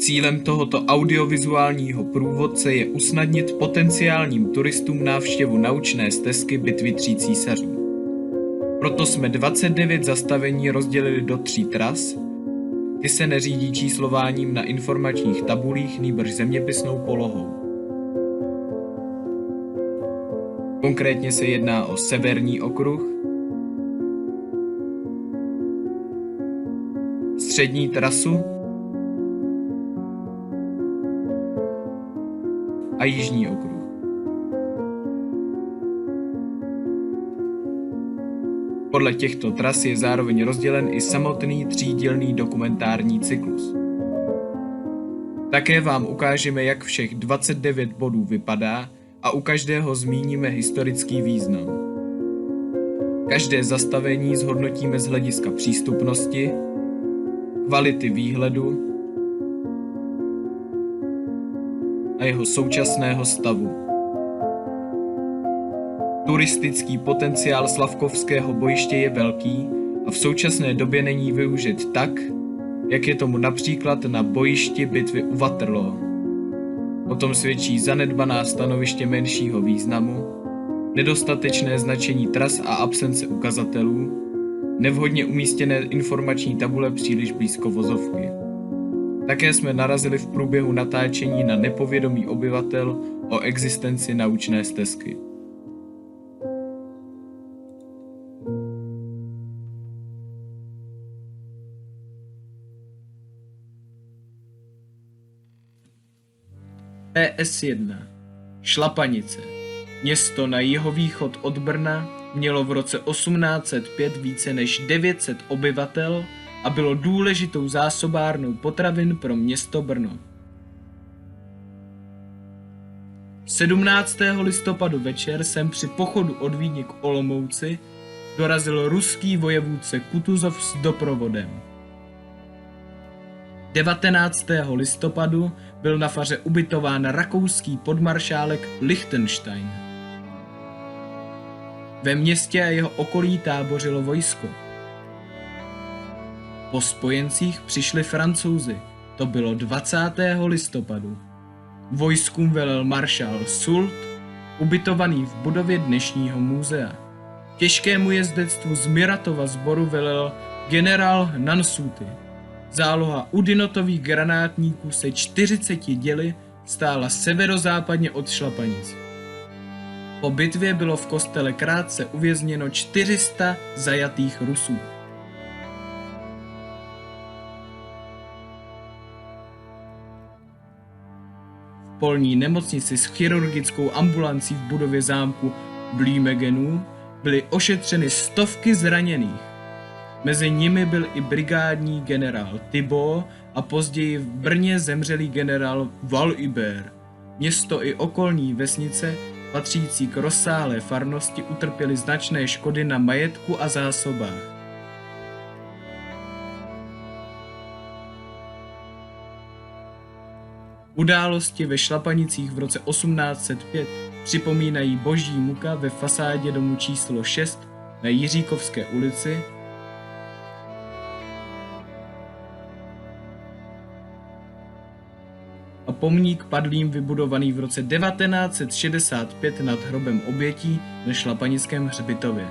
Cílem tohoto audiovizuálního průvodce je usnadnit potenciálním turistům návštěvu naučné stezky Bitvy tří císařů. Proto jsme 29 zastavení rozdělili do 3 tras. Ty se neřídí číslováním na informačních tabulích, nýbrž zeměpisnou polohou. Konkrétně se jedná o severní okruh, střední trasu a jižní okruh. Podle těchto tras je zároveň rozdělen i samotný třídílný dokumentární cyklus. Také vám ukážeme, jak všech 29 bodů vypadá a u každého zmíníme historický význam. Každé zastavení zhodnotíme z hlediska přístupnosti, kvality výhledu a jeho současného stavu. Turistický potenciál Slavkovského bojiště je velký a v současné době není využit tak, jak je tomu například na bojišti bitvy u Waterloo. O tom svědčí zanedbaná stanoviště menšího významu, nedostatečné značení tras a absence ukazatelů, nevhodně umístěné informační tabule příliš blízko vozovky. Také jsme narazili v průběhu natáčení na nepovědomý obyvatel o existenci naučné stezky. PS1. Šlapanice. Město na jihovýchod od Brna mělo v roce 1805 více než 900 obyvatel a bylo důležitou zásobárnou potravin pro město Brno. 17. listopadu večer sem při pochodu od Vídně k Olomouci dorazil ruský vojevůdce Kutuzov s doprovodem. 19. listopadu byl na faře ubytován rakouský podmaršálek Lichtenstein. Ve městě a jeho okolí tábořilo vojsko. Po spojencích přišli Francouzi, to bylo 20. listopadu. Vojskům velel maršál Soult, ubytovaný v budově dnešního muzea. Těžkému jezdectvu z Miratova sboru velel generál Nansuty. Záloha Udinotových granátníků se 40 děly stála severozápadně od Šlapanic. Po bitvě bylo v kostele krátce uvězněno 400 zajatých Rusů. V polní nemocnici s chirurgickou ambulancí v budově zámku Blümegenů byly ošetřeny stovky zraněných. Mezi nimi byl i brigádní generál Thibaut a později v Brně zemřelý generál Valhubert. Město i okolní vesnice patřící k rozsáhlé farnosti utrpěly značné škody na majetku a zásobách. Události ve Šlapanicích v roce 1805 připomínají boží muka ve fasádě domu číslo 6 na Jiříkovské ulici a pomník padlým vybudovaný v roce 1965 nad hrobem obětí na Šlapanickém hřbitově.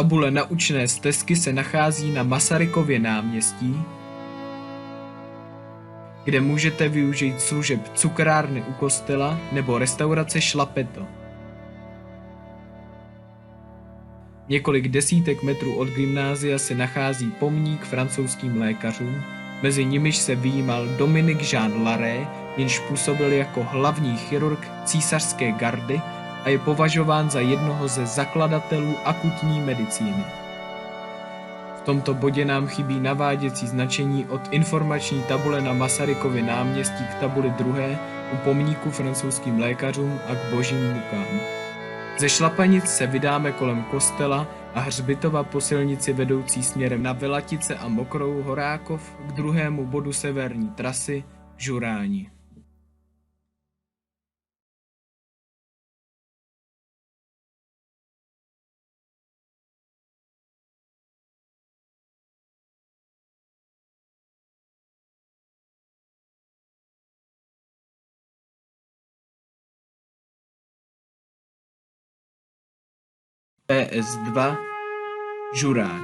Tabule naučné stezky se nachází na Masarykově náměstí, kde můžete využít služeb cukrárny u kostela nebo restaurace Šlapeto. Několik desítek metrů od gymnázia se nachází pomník francouzským lékařům, mezi nimiž se vyjímal Dominique Jean Larrey, jenž působil jako hlavní chirurg císařské gardy a je považován za jednoho ze zakladatelů akutní medicíny. V tomto bodě nám chybí naváděcí značení od informační tabule na Masarykově náměstí k tabuli 2. u pomníku francouzským lékařům a k božím mukám. Ze Šlapanic se vydáme kolem kostela a hřbitova po silnici vedoucí směrem na Velatice a Mokrou Horákov k druhému bodu severní trasy Žuráni. PS2 Žuráň.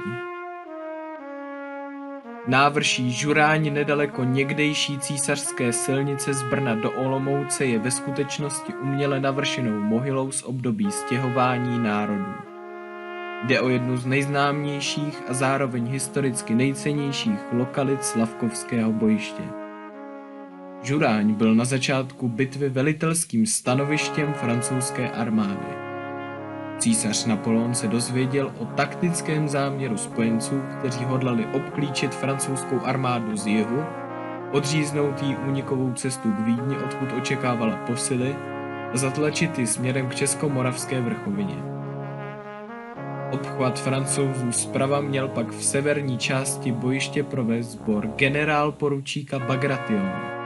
Návrší Žuráň nedaleko někdejší císařské silnice z Brna do Olomouce je ve skutečnosti uměle navršenou mohylou z období stěhování národů. Jde o jednu z nejznámějších a zároveň historicky nejcennějších lokalit slavkovského bojiště. Žuráň byl na začátku bitvy velitelským stanovištěm francouzské armády. Císař Napoleon se dozvěděl o taktickém záměru spojenců, kteří hodlali obklíčit francouzskou armádu z jihu, odříznout jí únikovou cestu k Vídni, odkud očekávala posily, a zatlačit ji směrem k Českomoravské vrchovině. Obchvat Francouzů zprava měl pak v severní části bojiště provést sbor generálporučíka Bagrationa.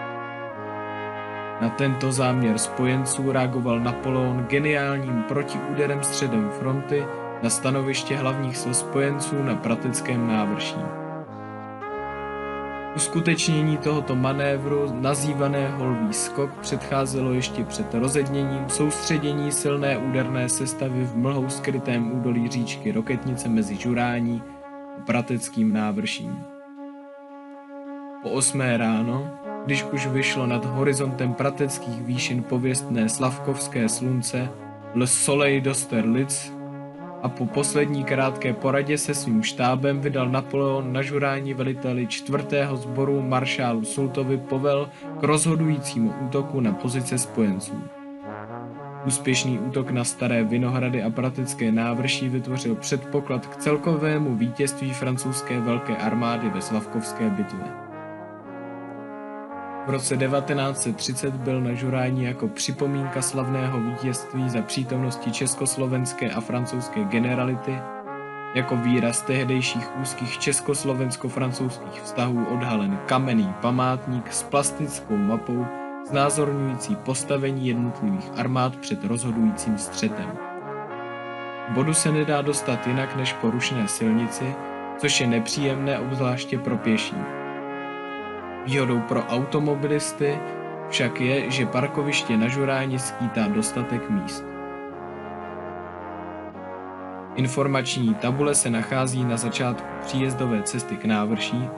Na tento záměr spojenců reagoval Napoleon geniálním protiúderem středem fronty na stanoviště hlavních sil spojenců na Prateckém návrší. Uskutečnění tohoto manévru, nazývaného Lví skok, předcházelo ještě před rozedněním soustředění silné úderné sestavy v mlhou skrytém údolí říčky Roketnice mezi Žurání a Prateckým návrším. Po 8 ráno, když už vyšlo nad horizontem prateckých výšin pověstné slavkovské slunce Le Soleil d'Austerlitz, a po poslední krátké poradě se svým štábem vydal Napoleon na Žuráni veliteli 4. sboru maršálu Soultovi povel k rozhodujícímu útoku na pozice spojenců. Úspěšný útok na Staré Vinohrady a Pratecké návrší vytvořil předpoklad k celkovému vítězství francouzské velké armády ve slavkovské bitvě. V roce 1930 byl na Žuráni jako připomínka slavného vítězství za přítomnosti československé a francouzské generality, jako výraz tehdejších úzkých československo-francouzských vztahů odhalen kamenný památník s plastickou mapou znázorňující postavení jednotlivých armád před rozhodujícím střetem. K bodu se nedá dostat jinak než po rušné silnici, což je nepříjemné obzvláště pro pěší. Výhodou pro automobilisty však je, že parkoviště na Žuráni skýtá dostatek míst. Informační tabule se nachází na začátku příjezdové cesty k návrší,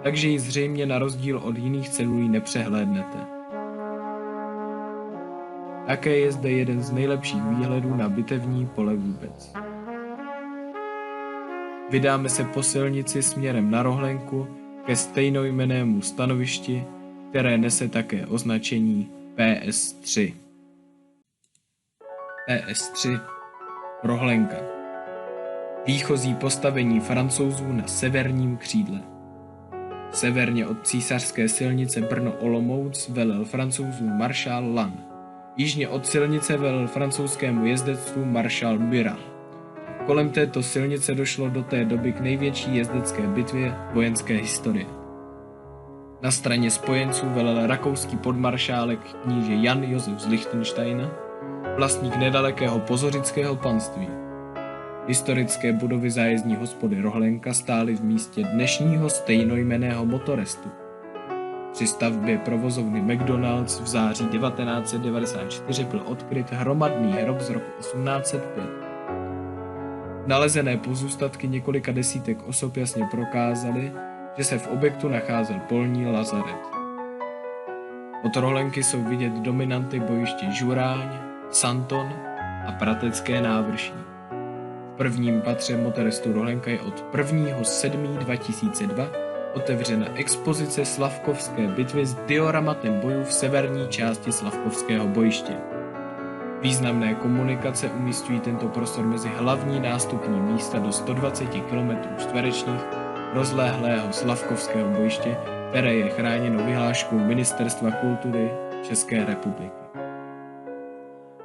takže ji zřejmě na rozdíl od jiných cedulí nepřehlédnete. Také je zde jeden z nejlepších výhledů na bitevní pole vůbec. Vydáme se po silnici směrem na Rohlenku ke stejnojmennému stanovišti, které nese také označení PS3. PS3 Rohlenka. Výchozí postavení Francouzů na severním křídle. Severně od císařské silnice Brno-Olomouc velel Francouzům maršál Lannes. Jižně od silnice velel francouzskému jezdectvu maršál Murat. Kolem této silnice došlo do té doby k největší jezdecké bitvě vojenské historie. Na straně spojenců velel rakouský podmaršálek kníže Jan Josef z Lichtensteina, vlastník nedalekého pozořického panství. Historické budovy zájezdní hospody Rohlenka stály v místě dnešního stejnojmenného motorestu. Při stavbě provozovny McDonald's v září 1994 byl odkryt hromadný hrob z roku 1805. Nalezené pozůstatky několika desítek osob jasně prokázaly, že se v objektu nacházel polní lazaret. Od Rohlenky jsou vidět dominanty bojiště Žuráň, Santon a Pratecké návrší. V prvním patře motorestu Rohlenka je od 1.7.2002 otevřena expozice slavkovské bitvy s dioramatem bojů v severní části slavkovského bojiště. Významné komunikace umísťují tento prostor mezi hlavní nástupní místa do 120 km čtverečních rozlehlého slavkovského bojiště, které je chráněno vyhláškou Ministerstva kultury České republiky.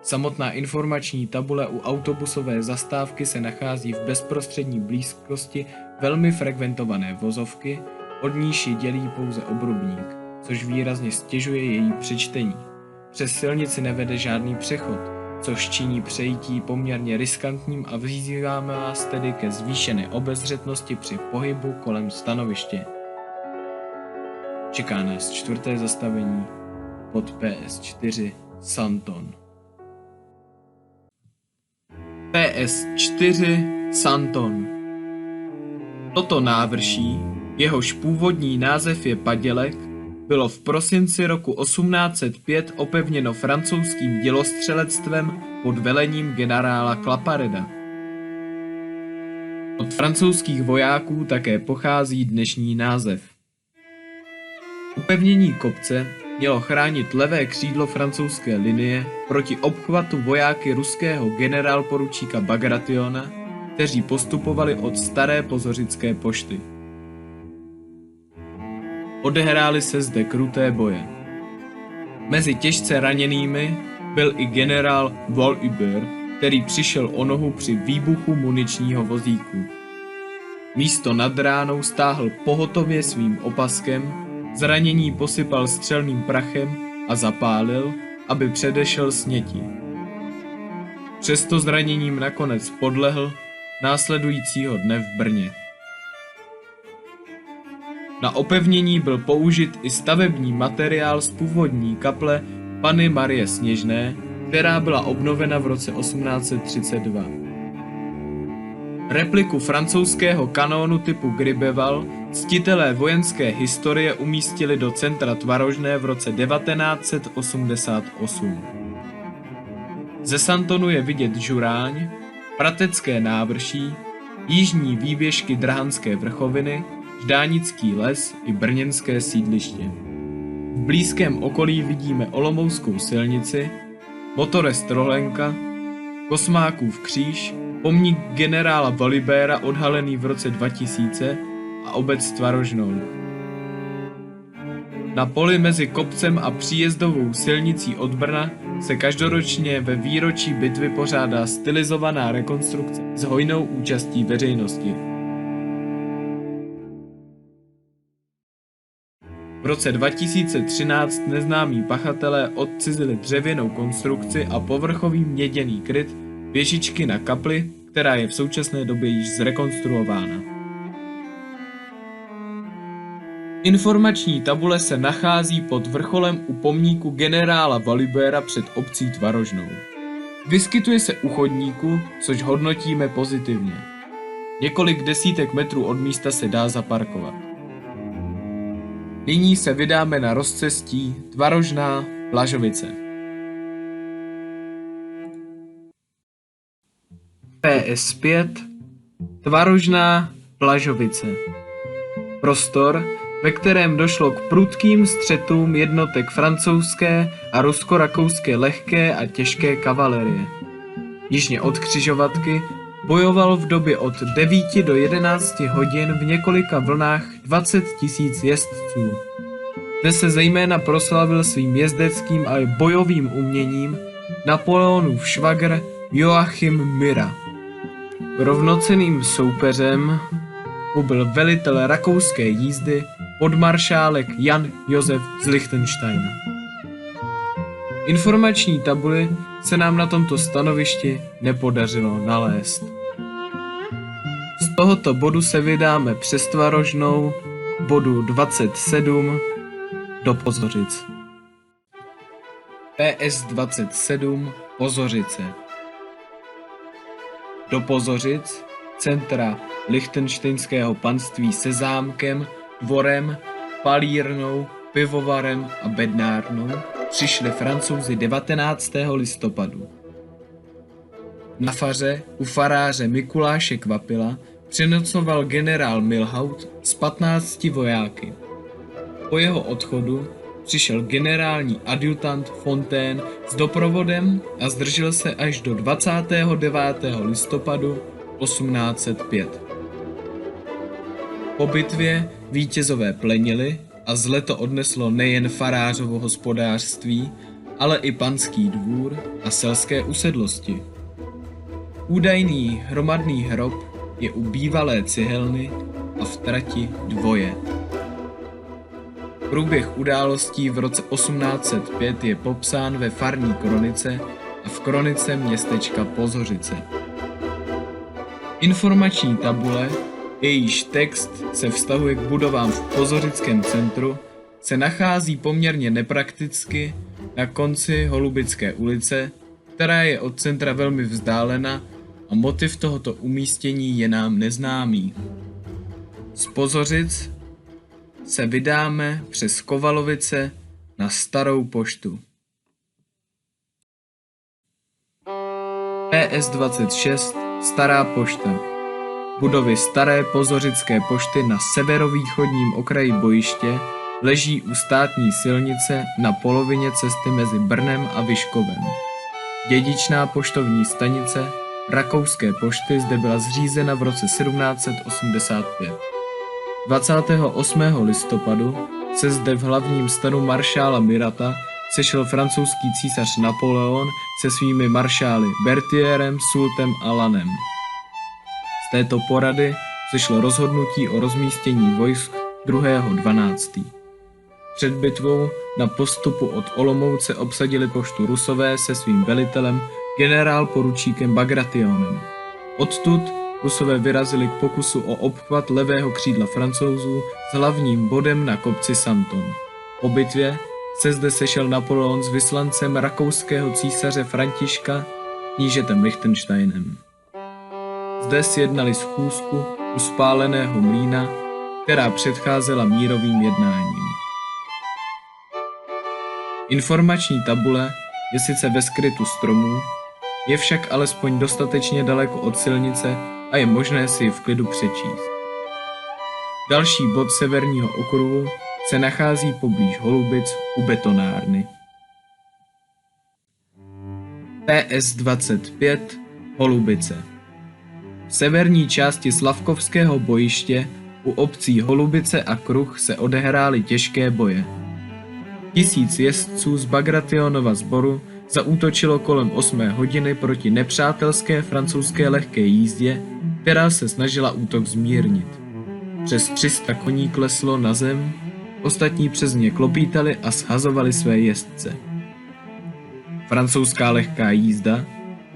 Samotná informační tabule u autobusové zastávky se nachází v bezprostřední blízkosti velmi frekventované vozovky, od níž ji dělí pouze obrubník, což výrazně stěžuje její přečtení. Přes silnici nevede žádný přechod, což činí přejítí poměrně riskantním a vyzýváme vás tedy ke zvýšené obezřetnosti při pohybu kolem stanoviště. Čeká nás 4. zastavení pod PS4 Santon. PS4 Santon. Toto návrší, jehož původní název je Padělek, bylo v prosinci roku 1805 opevněno francouzským dělostřelectvem pod velením generála Clapareda. Od francouzských vojáků také pochází dnešní název. Opevnění kopce mělo chránit levé křídlo francouzské linie proti obchvatu vojáky ruského generálporučíka Bagrationa, kteří postupovali od staré pozořické pošty. Odehrály se zde kruté boje. Mezi těžce raněnými byl i generál Volhubert, který přišel o nohu při výbuchu muničního vozíku. Místo nad ránou stáhl pohotově svým opaskem, zranění posypal střelným prachem a zapálil, aby předešel sněti. Přesto zraněním nakonec podlehl následujícího dne v Brně. Na opevnění byl použit i stavební materiál z původní kaple Panny Marie Sněžné, která byla obnovena v roce 1832. Repliku francouzského kanónu typu Gribeval ctitelé vojenské historie umístili do centra Tvarožné v roce 1988. Ze Santonu je vidět Žuráň, Pratecké návrší, jižní výběžky Drahanské vrchoviny, Ždánický les i brněnské sídliště. V blízkém okolí vidíme Olomouckou silnici, motorest Rolenka, Kosmákův kříž, pomník generála Volhubera odhalený v roce 2000 a obec Tvarožnou. Na poli mezi kopcem a příjezdovou silnicí od Brna se každoročně ve výročí bitvy pořádá stylizovaná rekonstrukce s hojnou účastí veřejnosti. V roce 2013 neznámí pachatelé odcizili dřevěnou konstrukci a povrchový měděný kryt věžičky na kapli, která je v současné době již zrekonstruována. Informační tabule se nachází pod vrcholem u pomníku generála Volhubera před obcí Tvarožnou. Vyskytuje se u chodníku, což hodnotíme pozitivně. Několik desítek metrů od místa se dá zaparkovat. Nyní se vydáme na rozcestí Tvarožná - Blažovice. PS5 Tvarožná - Blažovice. Prostor, ve kterém došlo k prudkým střetům jednotek francouzské a rusko-rakouské lehké a těžké kavalerie. Jižně od křižovatky bojoval v době od 9 do 11 hodin v několika vlnách 20 000 jezdců. Zde se zejména proslavil svým jezdeckým a bojovým uměním Napoleonův švagr Joachim Müller. Rovnocenným soupeřem mu byl velitel rakouské jízdy podmaršálek Jan Josef z Lichtensteina. Informační tabuli se nám na tomto stanovišti nepodařilo nalézt. Z tohoto bodu se vydáme přes Tvarožnou bodu 27 do Pozořic. PS27 Pozořice. Do Pozořic, centra Lichtenštejnského panství se zámkem, dvorem, palírnou, pivovarem a bednárnou, přišli Francouzi 19. listopadu. Na faře u faráře Mikuláše Kvapila přenocoval generál Milhaud s 15 vojáky. Po jeho odchodu přišel generální adjutant Fontaine s doprovodem a zdržel se až do 29. listopadu 1805. Po bitvě vítězové plenili a zle to odneslo nejen farářovo hospodářství, ale i panský dvůr a selské usedlosti. Údajný hromadný hrob je u bývalé cihelny a v trati Dvoje. Průběh událostí v roce 1805 je popsán ve farní kronice a v kronice městečka Pozořice. Informační tabule, jejíž text se vztahuje k budovám v Pozořickém centru, se nachází poměrně neprakticky na konci Holubické ulice, která je od centra velmi vzdálena a motiv tohoto umístění je nám neznámý. Z Pozořic se vydáme přes Kovalovice na Starou poštu. PS26 Stará pošta. Budovy Staré pozořické pošty na severovýchodním okraji bojiště leží u státní silnice na polovině cesty mezi Brnem a Vyškovem. Dědičná poštovní stanice Rakouské pošty zde byla zřízena v roce 1785. 28. listopadu se zde v hlavním stanu maršála Murata sešel francouzský císař Napoleon se svými maršály Berthierem, Soultem a Lannem. Z této porady sešlo rozhodnutí o rozmístění vojsk 2.12. Před bitvou na postupu od Olomouce obsadili poštu Rusové se svým velitelem generálporučíkem Bagrationem. Odtud Rusové vyrazili k pokusu o obchvat levého křídla Francouzů s hlavním bodem na kopci Santon. Po bitvě se zde sešel Napoleon s vyslancem rakouského císaře Františka, knížetem Lichtensteinem. Zde sjednali schůzku u spáleného mlýna, která předcházela mírovým jednáním. Informační tabule je sice ve skrytu stromů, je však alespoň dostatečně daleko od silnice a je možné si ji v klidu přečíst. Další bod severního okruhu se nachází poblíž Holubic u betonárny. PS25 Holubice. V severní části Slavkovského bojiště u obcí Holubice a Kruh se odehrály těžké boje. 1000 jezdců z Bagrationova sboru zaútočilo kolem 8 hodiny proti nepřátelské francouzské lehké jízdě, která se snažila útok zmírnit. Přes 300 koní kleslo na zem, ostatní přes ně klopítali a shazovali své jezdce. Francouzská lehká jízda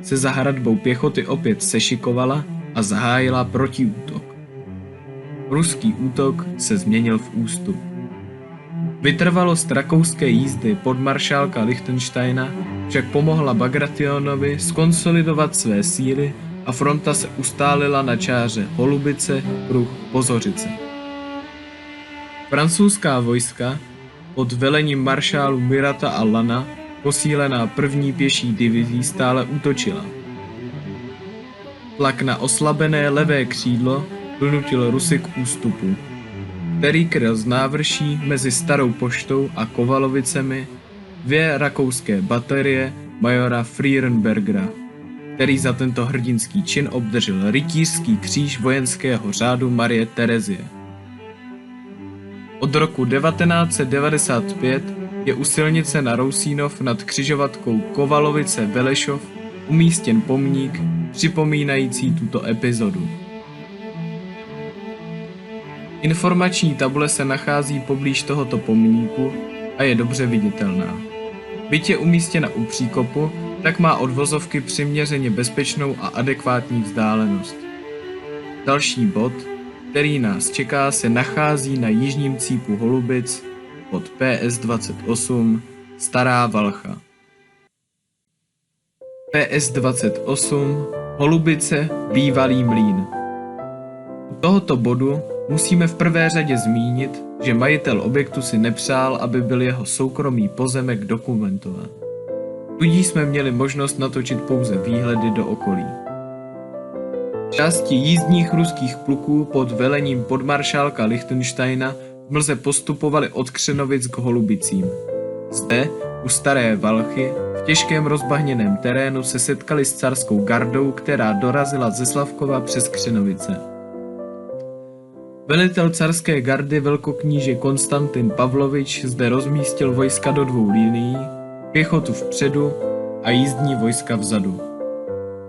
se za hradbou pěchoty opět sešikovala a zahájila protiútok. Ruský útok se změnil v ústup. Vytrvalost rakouské jízdy podmaršálka Lichtensteina však pomohla Bagrationovi skonsolidovat své síly a fronta se ustálila na čáře Holubice, Kruh, Pozořice. Francouzská vojska pod velením maršálů Murata a Lanna, posílená první pěší divizí, stále útočila. Tlak na oslabené levé křídlo donutil Rusy k ústupu, který kryl z návrší mezi Starou poštou a Kovalovicemi 2 rakouské baterie majora Frierenbergera, který za tento hrdinský čin obdržel rytířský kříž vojenského řádu Marie Terezie. Od roku 1995 je u silnice na Rousínov nad křižovatkou Kovalovice-Velešov umístěn pomník připomínající tuto epizodu. Informační tabule se nachází poblíž tohoto pomníku a je dobře viditelná. Byť je umístěna u příkopu, tak má od vozovky přiměřeně bezpečnou a adekvátní vzdálenost. Další bod, který nás čeká, se nachází na jižním cípu Holubic pod PS28 Stará Valcha. PS28 Holubice Bývalý mlýn. U tohoto bodu musíme v prvé řadě zmínit, že majitel objektu si nepřál, aby byl jeho soukromý pozemek dokumentován. Tudíž jsme měli možnost natočit pouze výhledy do okolí. Části jízdních ruských pluků pod velením podmaršálka Lichtensteina v mlze postupovaly od Křenovic k Holubicím. Zde, u Staré Valchy, v těžkém rozbahněném terénu se setkali s carskou gardou, která dorazila ze Slavkova přes Křenovice. Velitel carské gardy velkokníže Konstantin Pavlovič zde rozmístil vojska do 2 linií, pěchotu vpředu a jízdní vojska vzadu.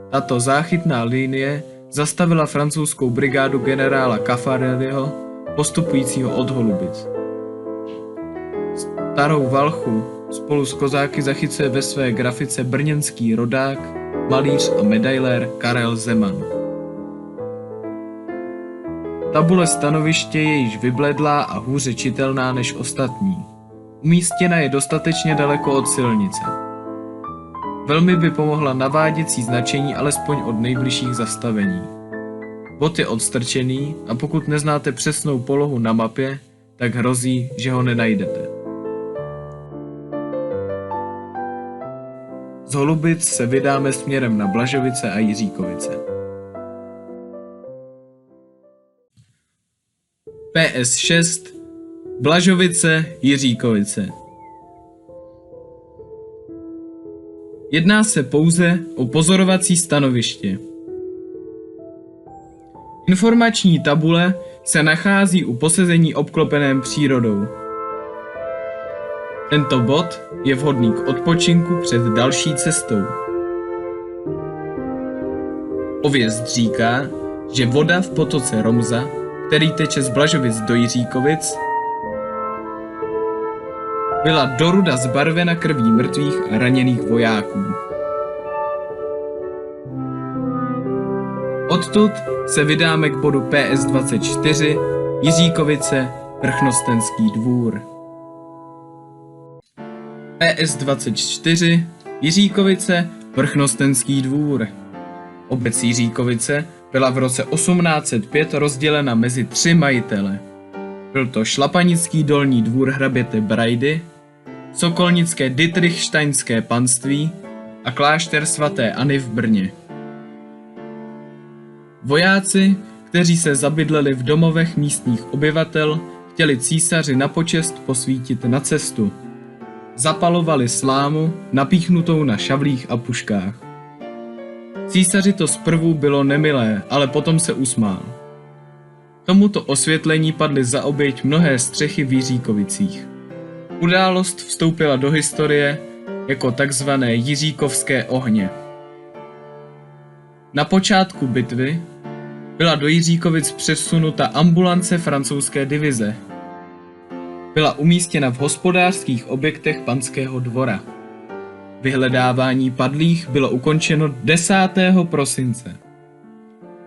Tato záchytná linie zastavila francouzskou brigádu generála Caffarelliho, postupujícího od Holubic. Starou Valchu spolu s kozáky zachycuje ve své grafice brněnský rodák, malíř a medailér Karel Zeman. Tabule stanoviště je již vybledlá a hůře čitelná než ostatní. Umístěna je dostatečně daleko od silnice. Velmi by pomohla naváděcí značení alespoň od nejbližších zastavení. Bod je odstrčený a pokud neznáte přesnou polohu na mapě, tak hrozí, že ho nenajdete. Z Holubic se vydáme směrem na Blažovice a Jiříkovice. PS6 Blažovice, Jiříkovice. Jedná se pouze o pozorovací stanoviště. Informační tabule se nachází u posezení obklopeném přírodou. Tento bod je vhodný k odpočinku před další cestou. Pověst říká, že voda v potoce Romza, který teče z Blažovic do Jiříkovic, byla doruda zbarvena krví mrtvých a raněných vojáků. Odtud se vydáme k bodu PS24 Jiříkovice, Vrchnostenský dvůr. PS24 Jiříkovice, Vrchnostenský dvůr. Obec Jiříkovice byla v roce 1805 rozdělena mezi 3 majitele. Byl to Šlapanický dolní dvůr hraběte Brajdy, Sokolnické Ditrichštejnské panství a klášter svaté Anny v Brně. Vojáci, kteří se zabydleli v domovech místních obyvatel, chtěli císaři na počest posvítit na cestu. Zapalovali slámu, napíchnutou na šavlích a puškách. Císaři to zprvu bylo nemilé, ale potom se usmál. Tomuto osvětlení padly za oběť mnohé střechy v Jiříkovicích. Událost vstoupila do historie jako takzvané Jiříkovské ohně. Na počátku bitvy byla do Jiříkovic přesunuta ambulance francouzské divize. Byla umístěna v hospodářských objektech panského dvora. Vyhledávání padlých bylo ukončeno 10. prosince.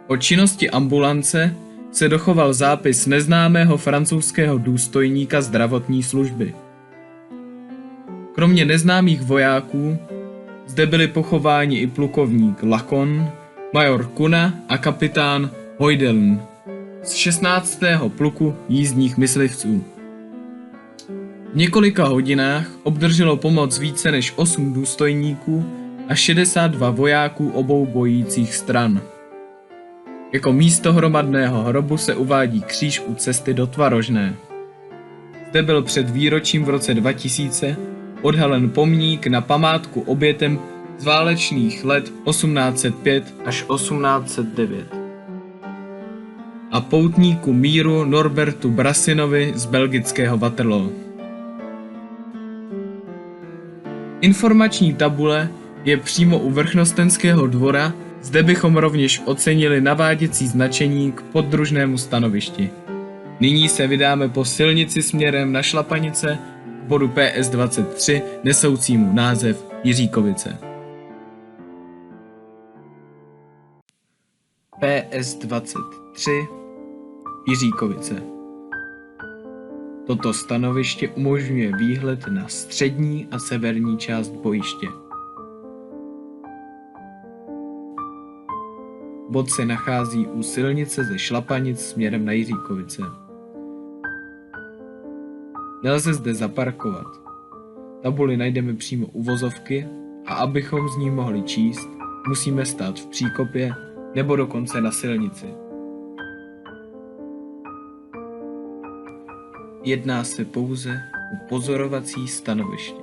O činnosti ambulance se dochoval zápis neznámého francouzského důstojníka zdravotní služby. Kromě neznámých vojáků zde byli pochováni i plukovník Lacon, major Kuna a kapitán Hojdeln z 16. pluku jízdních myslivců. V několika hodinách obdrželo pomoc více než 8 důstojníků a 62 vojáků obou bojících stran. Jako místo hromadného hrobu se uvádí kříž u cesty do Tvarožné. Zde byl před výročím v roce 2000 odhalen pomník na památku obětem z válečných let 1805 až 1809 a poutníku míru Norbertu Brasinovi z belgického Waterloo. Informační tabule je přímo u Vrchnostenského dvora, zde bychom rovněž ocenili naváděcí značení k poddružnému stanovišti. Nyní se vydáme po silnici směrem na Šlapanice k bodu PS23 nesoucímu název Jiříkovice. PS23 Jiříkovice. Toto stanoviště umožňuje výhled na střední a severní část bojiště. Bod se nachází u silnice ze Šlapanic směrem na Jiříkovice. Nelze zde zaparkovat. Tabuli najdeme přímo u vozovky a abychom z ní mohli číst, musíme stát v příkopě nebo dokonce na silnici. Jedná se pouze o pozorovací stanoviště.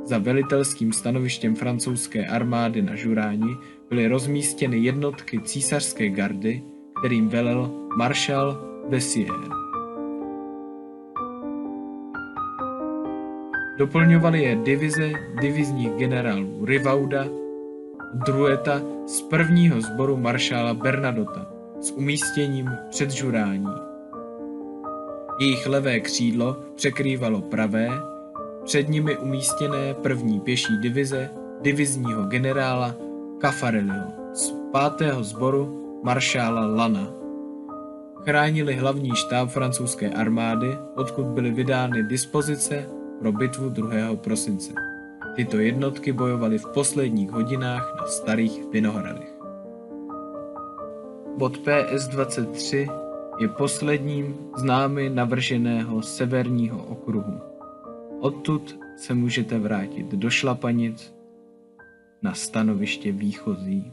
Za velitelským stanovištěm francouzské armády na Žuráni byly rozmístěny jednotky císařské gardy, kterým velel maršál Bessières. Doplňovaly je divize divizních generálů Rivauda, Drueta z prvního sboru maršála Bernadota s umístěním před Žurání. Jejich levé křídlo překrývalo pravé, před nimi umístěné první pěší divize divizního generála Caffarelliho z 5. sboru maršála Lana. Chránili hlavní štáb francouzské armády, odkud byly vydány dispozice pro bitvu 2. prosince. Tyto jednotky bojovaly v posledních hodinách na Starých Vinohradech. Bod PS-23 je posledním z námi navrženého severního okruhu. Odtud se můžete vrátit do Šlapanic na stanoviště výchozí.